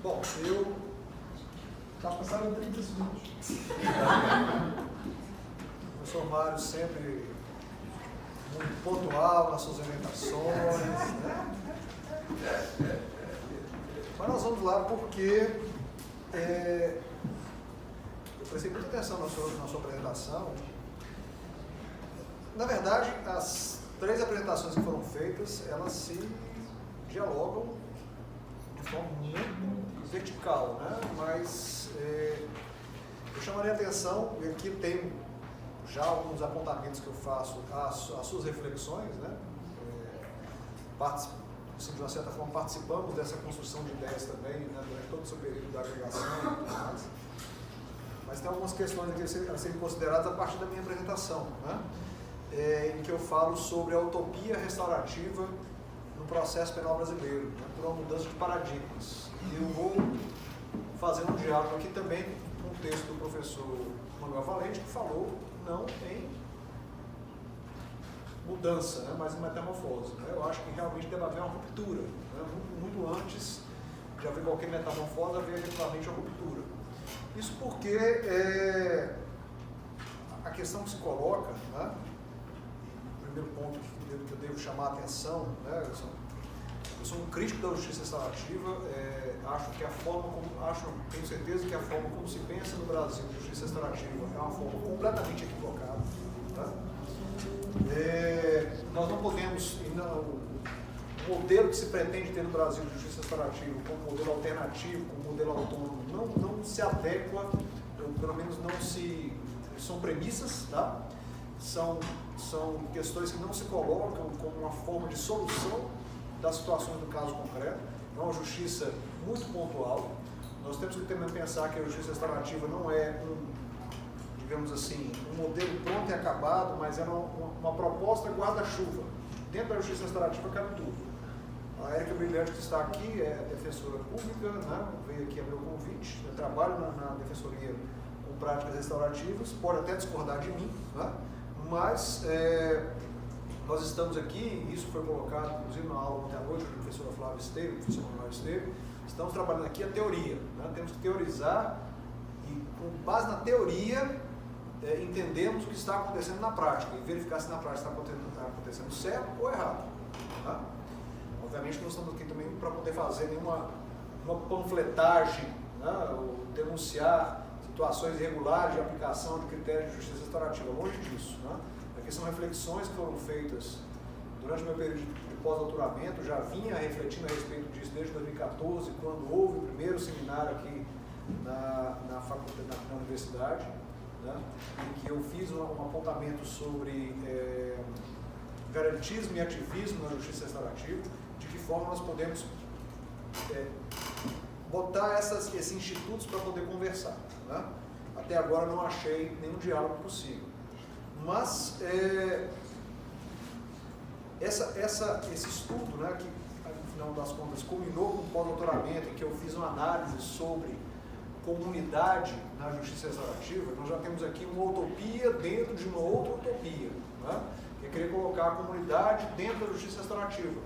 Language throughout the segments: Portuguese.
Bom, eu já passaram 30 segundos. O professor Mário sempre muito pontual nas suas orientações, né? Mas nós vamos lá porque eu prestei muita atenção na sua apresentação. Na verdade, as 3 apresentações que foram feitas, elas se dialogam de forma muito vertical, né? Mas eu chamaria a atenção, e aqui tem já alguns apontamentos que eu faço, as suas reflexões, né? Assim, de uma certa forma, participamos dessa construção de ideias também, né, durante todo o seu período da agregação e tudo mais. Mas tem algumas questões aqui a serem consideradas a partir da minha apresentação, né? Em que eu falo sobre a utopia restaurativa no processo penal brasileiro, né, por uma mudança de paradigmas. E eu vou fazer um diálogo aqui também com um texto do professor Manuel Valente, que falou não em mudança, né, mas em metamorfose. Né? Eu acho que realmente deve haver uma ruptura. Né? Muito antes de haver qualquer metamorfose, haver efetivamente uma ruptura. Isso porque a questão que se coloca, né, o primeiro ponto que eu devo chamar a atenção, né, eu sou um crítico da justiça restaurativa, tenho certeza que a forma como se pensa no Brasil de justiça restaurativa é uma forma completamente equivocada. Tá? Nós não podemos, o modelo que se pretende ter no Brasil de justiça restaurativa como modelo alternativo, como modelo autônomo, não se adequa, ou pelo menos são premissas, tá? São questões que não se colocam como uma forma de solução das situações do caso concreto. É uma justiça muito pontual. Nós temos que também pensar que a justiça restaurativa não é digamos assim, um modelo pronto e acabado, mas é uma proposta guarda-chuva. Dentro da justiça restaurativa cabe tudo. A Érica Brilhante, que está aqui, é defensora pública, né? Veio aqui a meu convite, eu trabalho na defensoria com práticas restaurativas, pode até discordar de mim, né? Mas nós estamos aqui, e isso foi colocado, inclusive na aula ontem à noite, com a professora Flávia Esteves, o professor Manuel Esteves, estamos trabalhando aqui a teoria, né? Temos que teorizar e, com base na teoria, entendemos o que está acontecendo na prática e verificar se na prática está acontecendo certo ou errado. Tá? Obviamente nós estamos aqui também para poder fazer nenhuma panfletagem, né, ou denunciar situações irregulares de aplicação de critérios de justiça restaurativa, longe disso. Né? Aqui são reflexões que foram feitas durante o meu período de pós-doutoramento, já vinha refletindo a respeito disso desde 2014, quando houve o primeiro seminário aqui na faculdade, na universidade, né, em que eu fiz um apontamento sobre garantismo e ativismo na justiça restaurativa, de que forma nós podemos botar esses institutos para poder conversar. Né? Até agora não achei nenhum diálogo possível. Mas esse estudo, né, que no final das contas culminou com o pós-doutoramento, em que eu fiz uma análise sobre comunidade na justiça restaurativa, nós já temos aqui uma utopia dentro de uma outra utopia, né? Que é querer colocar a comunidade dentro da justiça restaurativa.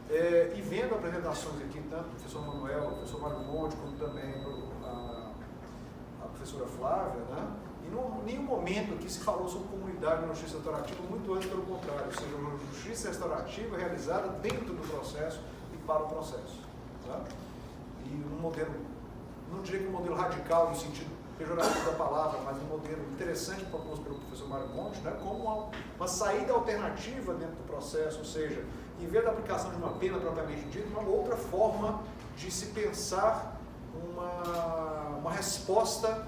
E vendo apresentações aqui, tanto do professor Manuel, do professor Mário Monte, como também a professora Flávia, né? E em nenhum momento aqui se falou sobre comunidade na justiça restaurativa, muito antes pelo contrário, ou seja, uma justiça restaurativa realizada dentro do processo e para o processo. Tá? E um modelo, não diria que um modelo radical no sentido pejorativo da palavra, mas um modelo interessante proposto pelo professor Mário Monte, né, como uma saída alternativa dentro do processo, ou seja, em vez da aplicação de uma pena propriamente dita, uma outra forma de se pensar uma resposta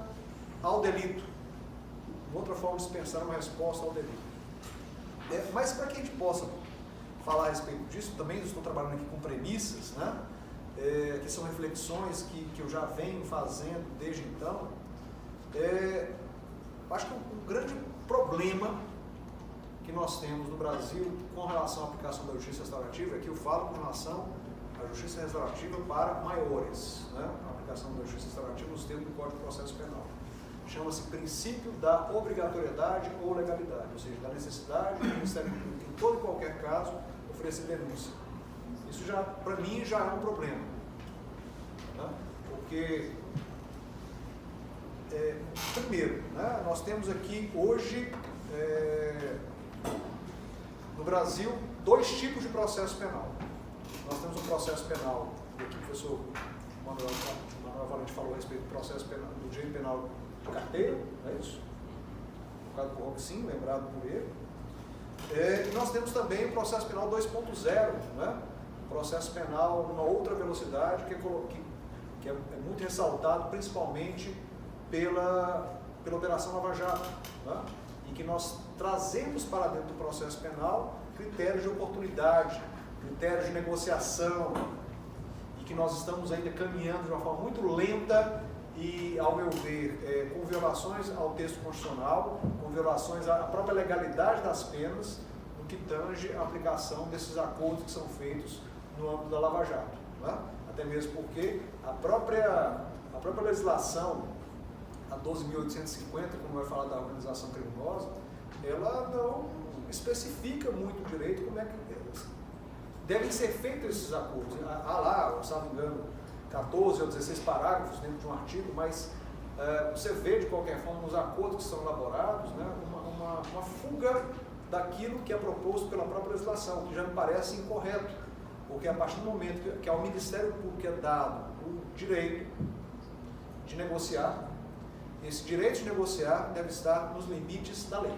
ao delito. Uma outra forma de se pensar uma resposta ao delito. Mas para que a gente possa falar a respeito disso, também estou trabalhando aqui com premissas, né? Que são reflexões que eu já venho fazendo desde então. Acho que um grande problema que nós temos no Brasil com relação à aplicação da justiça restaurativa é que eu falo com relação à justiça restaurativa para maiores, né? A aplicação da justiça restaurativa nos termos do Código de Processo Penal. Chama-se princípio da obrigatoriedade ou legalidade, ou seja, da necessidade do Ministério Público, em todo e qualquer caso, oferecer denúncia. Isso, para mim, já é um problema. Né? Porque, primeiro, né, nós temos aqui hoje, no Brasil, 2 tipos de processo penal. Nós temos um processo penal, e aqui o professor Manuel Valente falou a respeito do processo penal, do direito penal de carteira, não é isso? Colocado por Roxin, lembrado por ele. E nós temos também o processo penal 2.0, né? Processo penal numa outra velocidade, que é muito ressaltado principalmente pela Operação Lava Jato, né? E que nós trazemos para dentro do processo penal critérios de oportunidade, critérios de negociação, e que nós estamos ainda caminhando de uma forma muito lenta e, ao meu ver, com violações ao texto constitucional, com violações à própria legalidade das penas, no que tange a aplicação desses acordos que são feitos no âmbito da Lava Jato, né? Até mesmo porque a própria legislação, a 12.850, como vai falar da organização criminosa, ela não especifica muito direito como é que devem ser feitos esses acordos. Há lá, se não me engano, 14 ou 16 parágrafos dentro de um artigo, mas você vê de qualquer forma nos acordos que são elaborados, né, uma fuga daquilo que é proposto pela própria legislação, que já me parece incorreto, porque a partir do momento que ao Ministério Público é dado o direito de negociar, esse direito de negociar deve estar nos limites da lei.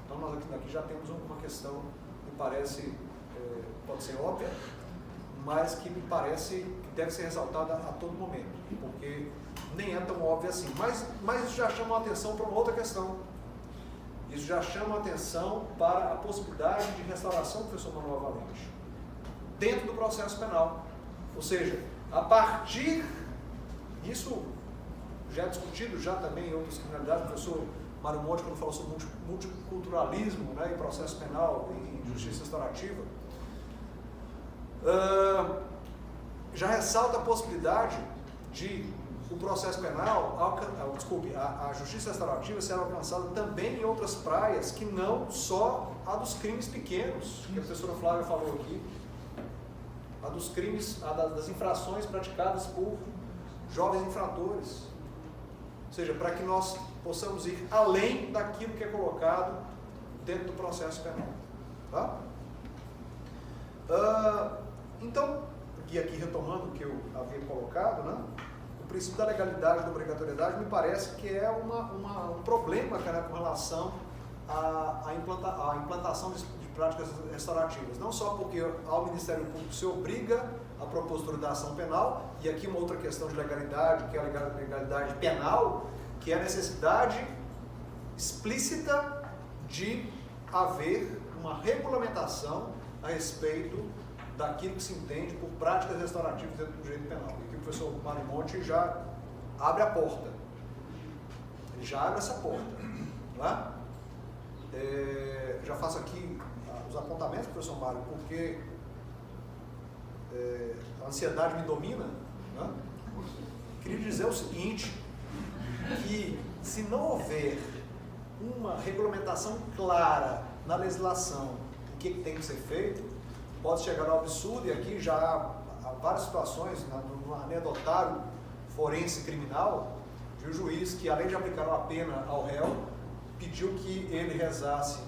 Então nós aqui já temos uma questão que parece, pode ser óbvia, mas que me parece que deve ser ressaltada a todo momento, porque nem é tão óbvio assim. Mas isso já chama a atenção para uma outra questão. Isso já chama a atenção para a possibilidade de restauração do professor Manuel Valente dentro do processo penal. Ou seja, a partir, isso já é discutido já também em outras criminalidades, o professor Mário Monte, quando falou sobre multiculturalismo, né, em processo penal e justiça restaurativa, já ressalta a possibilidade de o processo penal, a justiça restaurativa ser alcançada também em outras praias que não só a dos crimes pequenos, que a professora Flávia falou aqui, a dos crimes, das infrações praticadas por jovens infratores. Ou seja, para que nós possamos ir além daquilo que é colocado dentro do processo penal. Tá? Então, e aqui retomando o que eu havia colocado, né? O princípio da legalidade e da obrigatoriedade me parece que é um problema, cara, com relação à implantação de práticas restaurativas. Não só porque ao Ministério Público se obriga a propositura da ação penal, e aqui uma outra questão de legalidade, que é a legalidade penal, que é a necessidade explícita de haver uma regulamentação a respeito daquilo que se entende por práticas restaurativas dentro do direito penal. E aqui o professor Mário Monte já abre a porta. Ele já abre essa porta. Não é? Já faço aqui os apontamentos, professor Mário, porque a ansiedade me domina. Né? Queria dizer o seguinte, que se não houver uma regulamentação clara na legislação do que tem que ser feito, pode chegar ao absurdo, e aqui já há várias situações, no anedotário forense criminal, de um juiz que, além de aplicar uma pena ao réu, pediu que ele rezasse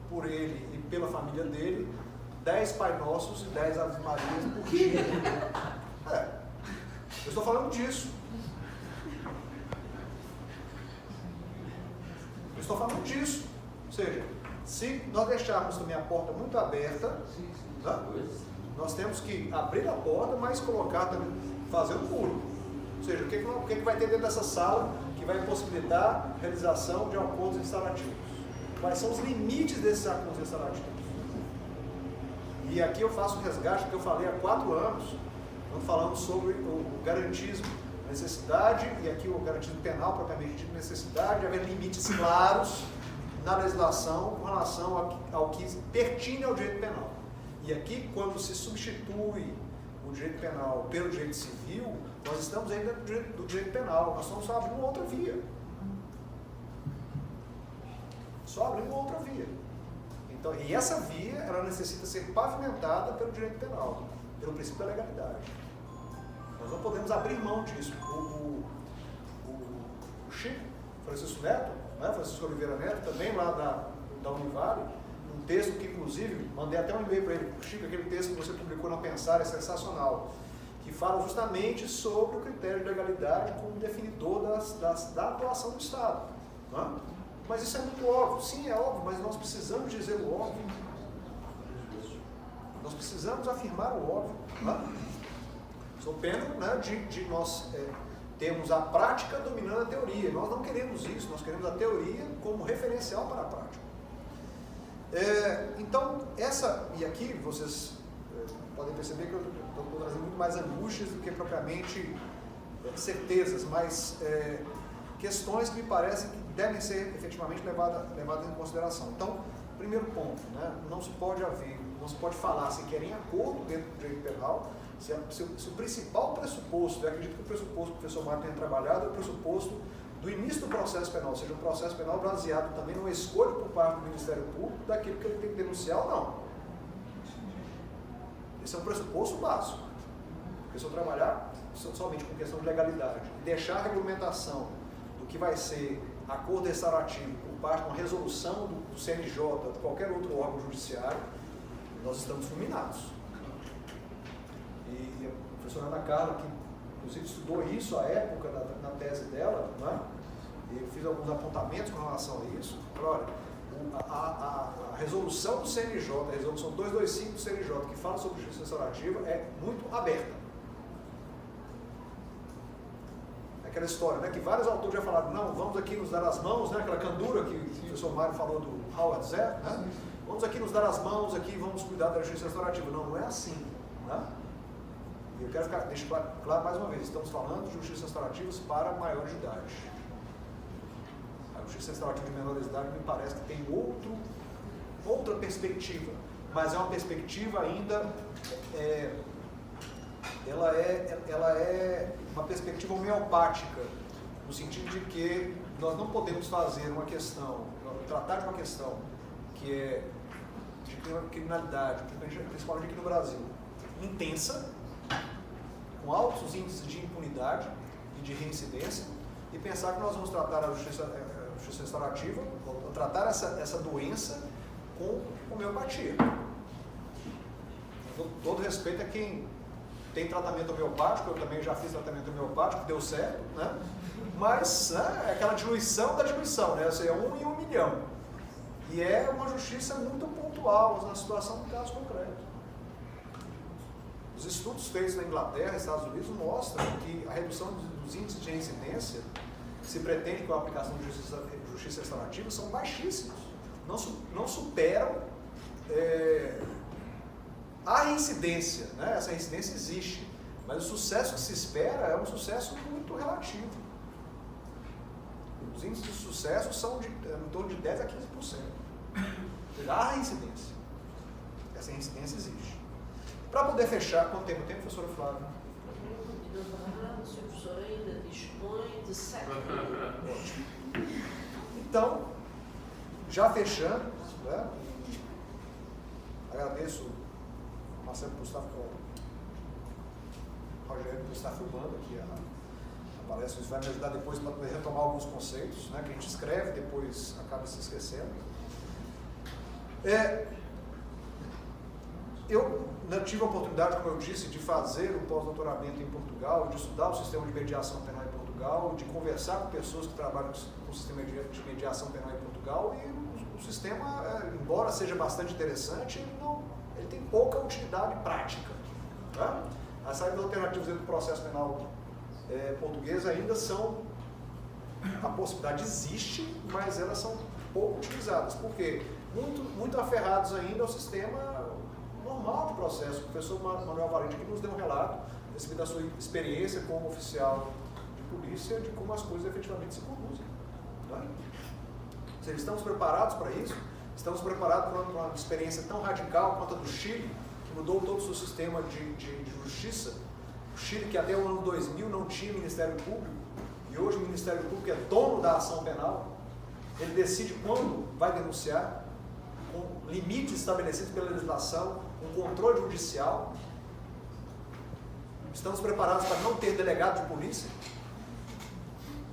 por ele e pela família dele 10 Pai Nossos e 10 Aves Marias por dia. Eu estou falando disso. Ou seja, se nós deixarmos também a porta muito aberta, né, nós temos que abrir a porta, mas colocar também, fazer um muro. Ou seja, o que vai ter dentro dessa sala que vai possibilitar a realização de acordos restaurativos? Quais são os limites desses acordos restaurativos? E aqui eu faço um resgate que eu falei há 4 anos, quando falamos sobre o garantismo, necessidade, e aqui o garantismo penal, propriamente dito, necessidade de haver limites claros na legislação com relação ao que pertine ao direito penal. E aqui, quando se substitui o direito penal pelo direito civil, nós estamos ainda do direito penal, nós estamos só abrindo uma outra via. Só abrindo uma outra via. Então, e essa via, ela necessita ser pavimentada pelo direito penal, pelo princípio da legalidade. Nós não podemos abrir mão disso. O Chico, Francisco Neto, né, Francisco Oliveira Neto, também lá da Univale, um texto que, inclusive, mandei até um e-mail para ele, Chico, aquele texto que você publicou na Pensar é sensacional, que fala justamente sobre o critério de legalidade como definidor da atuação do Estado. Né? Mas isso é muito óbvio. Sim, é óbvio, mas nós precisamos dizer o óbvio. Nós precisamos afirmar o óbvio. Né? Sou pena, né, de nós termos a prática dominando a teoria. Nós não queremos isso, nós queremos a teoria como referencial para a prática. Então, e aqui vocês podem perceber que eu estou trazendo muito mais angústias do que propriamente certezas, mas questões que me parecem que devem ser efetivamente levadas em consideração. Então, primeiro ponto, né, não se pode falar sequer em acordo dentro do direito penal, se o principal pressuposto, eu acredito que o pressuposto que o professor Mário tenha trabalhado é o pressuposto do início do processo penal, ou seja, um processo penal baseado também numa escolha por parte do Ministério Público daquilo que ele tem que denunciar ou não. Esse é um pressuposto básico. Porque se eu trabalhar somente com questão de legalidade e deixar a regulamentação do que vai ser acordo restaurativo por parte de uma resolução do CNJ ou de qualquer outro órgão judiciário, nós estamos fulminados. E a professora Ana Carla, que inclusive estudou isso à época na tese dela, né? E eu fiz alguns apontamentos com relação a isso. Olha, a resolução do CNJ, a resolução 225 do CNJ, que fala sobre justiça restaurativa, é muito aberta. Aquela história, né, que vários autores já falaram, não, vamos aqui nos dar as mãos, né, aquela candura que o professor Mário falou do Howard Zerr, né? Vamos aqui nos dar as mãos, aqui vamos cuidar da justiça restaurativa. Não é assim. Né? E eu quero deixar claro mais uma vez, estamos falando de justiça restaurativas para maiores de idade. A justiça restaurativa de menores de idade me parece que tem outra perspectiva, mas é uma perspectiva ainda, ela é uma perspectiva homeopática, no sentido de que nós não podemos fazer uma questão, tratar de uma questão que é de criminalidade, principalmente aqui no Brasil, intensa, com altos índices de impunidade e de reincidência, e pensar que nós vamos tratar a justiça restaurativa, ou tratar essa doença com homeopatia. Todo respeito a quem tem tratamento homeopático, eu também já fiz tratamento homeopático, deu certo, né? Mas é aquela diluição da diluição, né? Assim, é 1 em 1 milhão. E é uma justiça muito pontual na situação do caso concreto. Os estudos feitos na Inglaterra e Estados Unidos mostram que a redução dos índices de reincidência que se pretende com a aplicação de justiça restaurativa são baixíssimos. Não superam a reincidência, né? Essa reincidência existe, mas o sucesso que se espera é um sucesso muito relativo. Os índices de sucesso são em torno de 10% a 15%. Ou seja, há reincidência. Essa reincidência existe. Para poder fechar, quanto tempo tem, professora Flávia? O senhor professor ainda dispõe de 7 minutos. Ótimo. Então, já fechando, né? Agradeço o Marcelo por estar, o Rogério por estar filmando aqui a palestra. Isso vai me ajudar depois para poder retomar alguns conceitos, né, que a gente escreve, depois acaba se esquecendo. Eu tive a oportunidade, como eu disse, de fazer o pós-doutoramento em Portugal, de estudar o sistema de mediação penal em Portugal, de conversar com pessoas que trabalham com o sistema de mediação penal em Portugal, e o sistema, embora seja bastante interessante, ele tem pouca utilidade prática. Tá? As saídas alternativas dentro do processo penal português ainda são, a possibilidade existe, mas elas são pouco utilizadas. Por quê? Muito aferrados ainda ao sistema normal de processo. O professor Manuel Valente aqui nos deu um relato respeito da sua experiência como oficial de polícia, de como as coisas efetivamente se conduzem. Tá? Ou seja, estamos preparados para isso? Estamos preparados para uma experiência tão radical quanto a do Chile, que mudou todo o seu sistema de justiça. O Chile, que até o ano 2000 não tinha Ministério Público, e hoje o Ministério Público é dono da ação penal, ele decide quando vai denunciar, com limites estabelecidos pela legislação, com controle judicial. Estamos preparados para não ter delegado de polícia?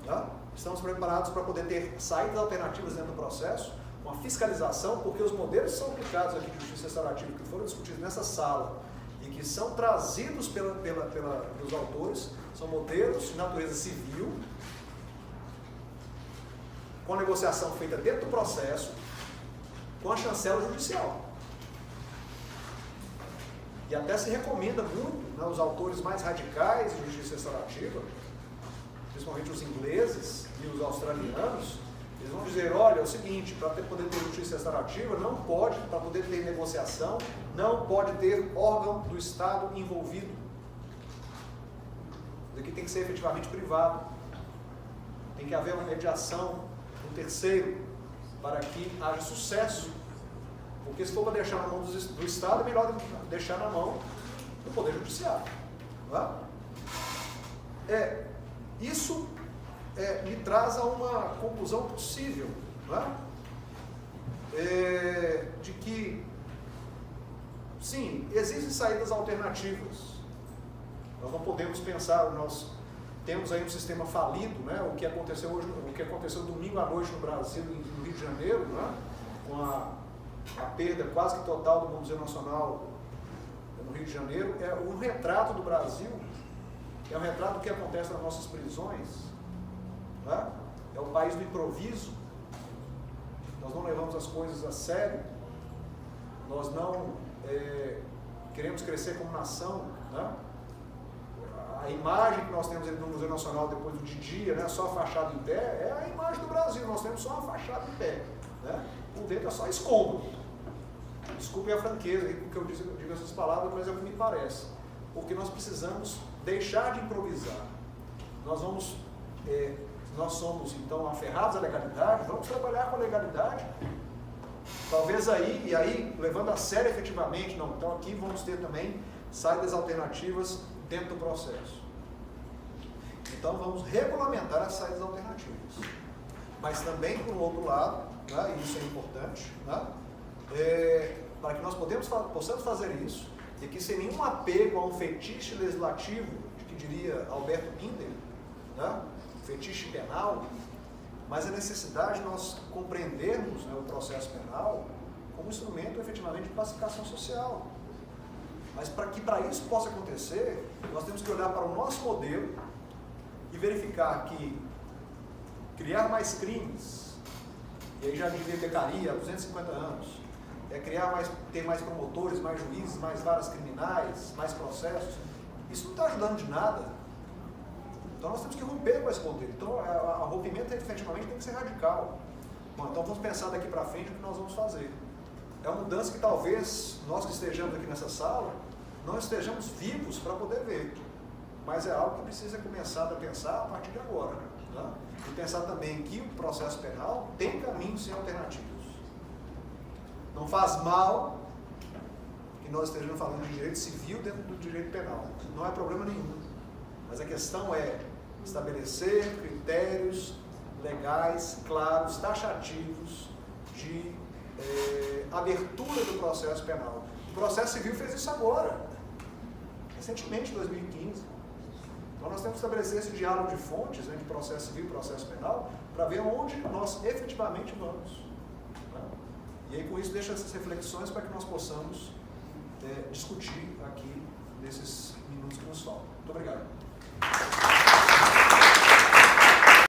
Tá? Estamos preparados para poder ter saídas alternativas dentro do processo, uma fiscalização, porque os modelos que são aplicados aqui de justiça restaurativa, que foram discutidos nessa sala e que são trazidos pelos autores, são modelos de natureza civil, com a negociação feita dentro do processo, com a chancela judicial. E até se recomenda muito, né, os autores mais radicais de justiça restaurativa, principalmente os ingleses e os australianos, eles vão dizer, olha, é o seguinte, para poder ter justiça restaurativa, não pode, para poder ter negociação, não pode ter órgão do Estado envolvido. Isso aqui tem que ser efetivamente privado. Tem que haver uma mediação, um terceiro, para que haja sucesso. Porque se for para deixar na mão do Estado, é melhor deixar na mão do Poder Judiciário. Não é? Isso me traz a uma conclusão possível, não é? De que, sim, existem saídas alternativas. Nós não podemos pensar, nós temos aí um sistema falido, né? O que aconteceu hoje, o que aconteceu domingo à noite no Brasil, no Rio de Janeiro, né? Com a perda quase que total do Museu Nacional no Rio de Janeiro, é um retrato do Brasil, é um retrato do que acontece nas nossas prisões, né? É o país do improviso, nós não levamos as coisas a sério, nós não queremos crescer como nação, né? A imagem que nós temos no Museu Nacional depois do dia, né, só a fachada em pé, é a imagem do Brasil, nós temos só uma fachada em pé, né? Por dentro é só escombro. Desculpem a franqueza, porque eu digo essas palavras, mas é o que me parece. Porque nós precisamos deixar de improvisar. Nós somos então aferrados à legalidade, vamos trabalhar com a legalidade. Talvez aí, levando a sério efetivamente, não, então aqui vamos ter também saídas alternativas dentro do processo. Então vamos regulamentar as saídas alternativas. Mas também, por outro lado, né, e isso é importante, né, para que nós possamos fazer isso, e que sem nenhum apego a um fetiche legislativo, que diria Alberto Binder, né, fetiche penal, mas a necessidade de nós compreendermos, né, o processo penal como instrumento efetivamente de pacificação social. Mas para isso possa acontecer, nós temos que olhar para o nosso modelo e verificar que criar mais crimes, e aí já diria Beccaria há 250 anos, ter mais promotores, mais juízes, mais varas criminais, mais processos, isso não está ajudando de nada. Então nós temos que romper com esse modelo. Então o rompimento efetivamente tem que ser radical. Bom, então vamos pensar daqui para frente o que nós vamos fazer. É uma mudança que talvez nós que estejamos aqui nessa sala não estejamos vivos para poder ver, mas é algo que precisa começar a pensar a partir de agora, né? E pensar também que o processo penal tem caminhos e alternativos. Não faz mal que nós estejamos falando de direito civil dentro do direito penal, não é problema nenhum, mas a questão é estabelecer critérios legais, claros, taxativos de abertura do processo penal. O processo civil fez isso agora, recentemente, em 2015. Então nós temos que estabelecer esse diálogo de fontes, né, de processo civil e processo penal, para ver onde nós efetivamente vamos. Né? E aí com isso deixa essas reflexões para que nós possamos discutir aqui nesses minutos que nos faltam. Muito obrigado.